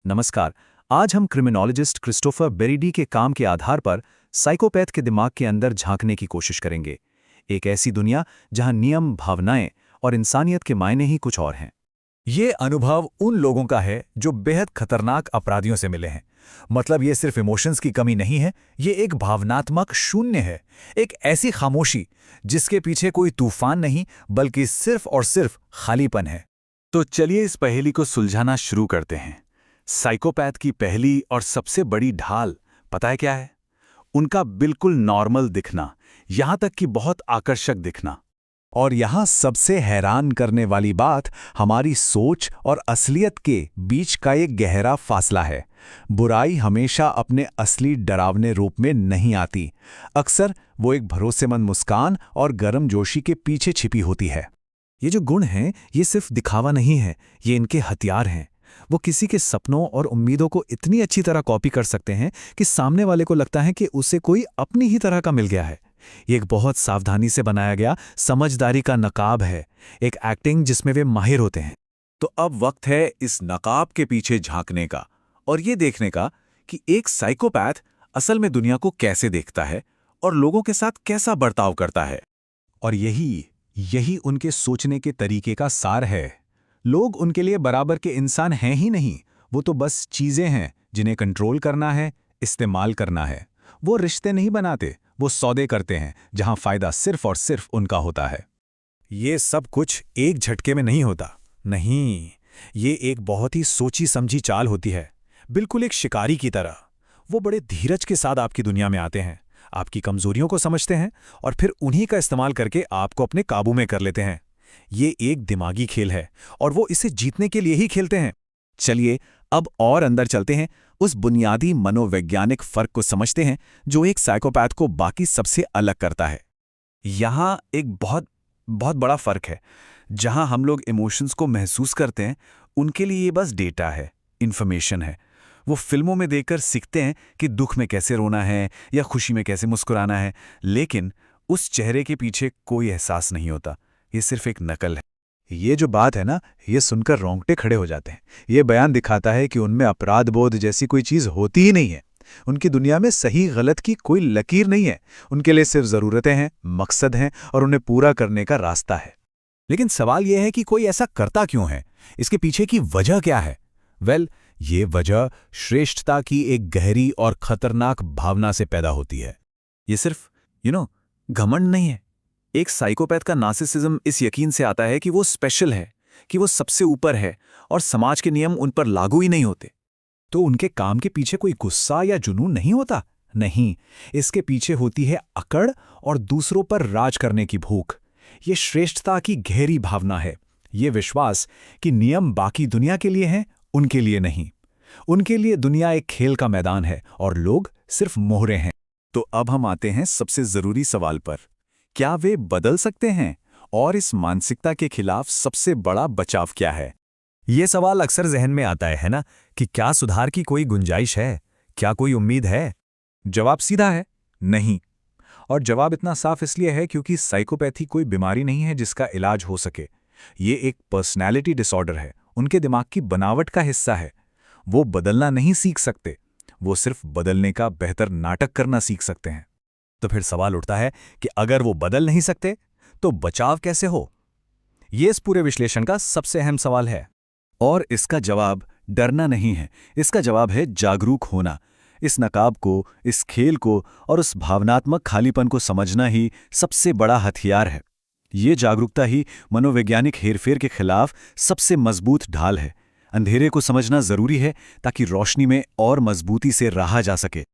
नमस्कार। आज हम क्रिमिनोलॉजिस्ट क्रिस्टोफर बेरिडी के काम के आधार पर साइकोपैथ के दिमाग के अंदर झांकने की कोशिश करेंगे। एक ऐसी दुनिया जहां नियम, भावनाएं और इंसानियत के मायने ही कुछ और हैं। ये अनुभव उन लोगों का है जो बेहद खतरनाक अपराधियों से मिले हैं। मतलब ये सिर्फ इमोशंस की कमी नहीं है, ये एक भावनात्मक शून्य है। एक ऐसी खामोशी जिसके पीछे कोई तूफान नहीं, बल्कि सिर्फ और सिर्फ खालीपन है। तो चलिए इस पहेली को सुलझाना शुरू करते हैं। साइकोपैथ की पहली और सबसे बड़ी ढाल पता है क्या है? उनका बिल्कुल नॉर्मल दिखना, यहां तक कि बहुत आकर्षक दिखना। और यहाँ सबसे हैरान करने वाली बात हमारी सोच और असलियत के बीच का एक गहरा फासला है। बुराई हमेशा अपने असली डरावने रूप में नहीं आती। अक्सर वो एक भरोसेमंद मुस्कान और गर्मजोशी के पीछे छिपी होती है। ये जो गुण हैं, ये सिर्फ दिखावा नहीं है, ये इनके हथियार हैं। वो किसी के सपनों और उम्मीदों को इतनी अच्छी तरह कॉपी कर सकते हैं कि सामने वाले को लगता है कि उसे कोई अपनी ही तरह का मिल गया है। ये एक बहुत सावधानी से बनाया गया समझदारी का नकाब है, एक एक्टिंग जिसमें वे माहिर होते हैं। तो अब वक्त है इस नकाब के पीछे झांकने का और ये देखने का कि एक साइकोपैथ असल में दुनिया को कैसे देखता है और लोगों के साथ कैसा बर्ताव करता है। और यही उनके सोचने के तरीके का सार है। लोग उनके लिए बराबर के इंसान हैं ही नहीं, वो तो बस चीजें हैं जिन्हें कंट्रोल करना है, इस्तेमाल करना है। वो रिश्ते नहीं बनाते, वो सौदे करते हैं जहां फायदा सिर्फ और सिर्फ उनका होता है। ये सब कुछ एक झटके में नहीं होता। नहीं, ये एक बहुत ही सोची समझी चाल होती है, बिल्कुल एक शिकारी की तरह। वो बड़े धीरज के साथ आपकी दुनिया में आते हैं, आपकी कमजोरियों को समझते हैं और फिर उन्हीं का इस्तेमाल करके आपको अपने काबू में कर लेते हैं। ये एक दिमागी खेल है और वो इसे जीतने के लिए ही खेलते हैं। चलिए अब और अंदर चलते हैं, उस बुनियादी मनोवैज्ञानिक फर्क को समझते हैं जो एक साइकोपैथ को बाकी सबसे अलग करता है। यहाँ एक बहुत बहुत बड़ा फर्क है। जहाँ हम लोग इमोशंस को महसूस करते हैं, उनके लिए ये बस डेटा है, इन्फॉर्मेशन है। वो फिल्मों में देखकर सीखते हैं कि दुख में कैसे रोना है या खुशी में कैसे मुस्कुराना है, लेकिन उस चेहरे के पीछे कोई एहसास नहीं होता। ये सिर्फ एक नकल है। ये जो बात है ना, ये सुनकर रोंगटे खड़े हो जाते हैं। ये बयान दिखाता है कि उनमें अपराध बोध जैसी कोई चीज होती ही नहीं है। उनकी दुनिया में सही गलत की कोई लकीर नहीं है। उनके लिए सिर्फ जरूरतें हैं, मकसद हैं और उन्हें पूरा करने का रास्ता है। लेकिन सवाल यह है कि कोई ऐसा करता क्यों है? इसके पीछे की वजह क्या है? ये वजह श्रेष्ठता की एक गहरी और खतरनाक भावना से पैदा होती है। ये सिर्फ घमंड नहीं है। एक साइकोपैथ का नार्सिसिज्म इस यकीन से आता है कि वो स्पेशल है, कि वो सबसे ऊपर है और समाज के नियम उन पर लागू ही नहीं होते। तो उनके काम के पीछे कोई गुस्सा या जुनून नहीं होता? नहीं, इसके पीछे होती है अकड़ और दूसरों पर राज करने की भूख। ये श्रेष्ठता की गहरी भावना है, ये विश्वास कि नियम बाकी दुनिया के लिए हैं, उनके लिए नहीं। उनके लिए दुनिया एक खेल का मैदान है और लोग सिर्फ मोहरे हैं। तो अब हम आते हैं सबसे जरूरी सवाल पर, क्या वे बदल सकते हैं? और इस मानसिकता के खिलाफ सबसे बड़ा बचाव क्या है? ये सवाल अक्सर जहन में आता है ना, कि क्या सुधार की कोई गुंजाइश है? क्या कोई उम्मीद है? जवाब सीधा है, नहीं। और जवाब इतना साफ इसलिए है क्योंकि साइकोपैथी कोई बीमारी नहीं है जिसका इलाज हो सके। ये एक पर्सनैलिटी डिसऑर्डर है, उनके दिमाग की बनावट का हिस्सा है। वो बदलना नहीं सीख सकते, वो सिर्फ बदलने का बेहतर नाटक करना सीख सकते हैं। तो फिर सवाल उठता है कि अगर वो बदल नहीं सकते, तो बचाव कैसे हो? ये इस पूरे विश्लेषण का सबसे अहम सवाल है। और इसका जवाब डरना नहीं है, इसका जवाब है जागरूक होना। इस नकाब को, इस खेल को और उस भावनात्मक खालीपन को समझना ही सबसे बड़ा हथियार है। ये जागरूकता ही मनोवैज्ञानिक हेरफेर के खिलाफ सबसे मजबूत ढाल है। अंधेरे को समझना जरूरी है ताकि रोशनी में और मजबूती से रहा जा सके।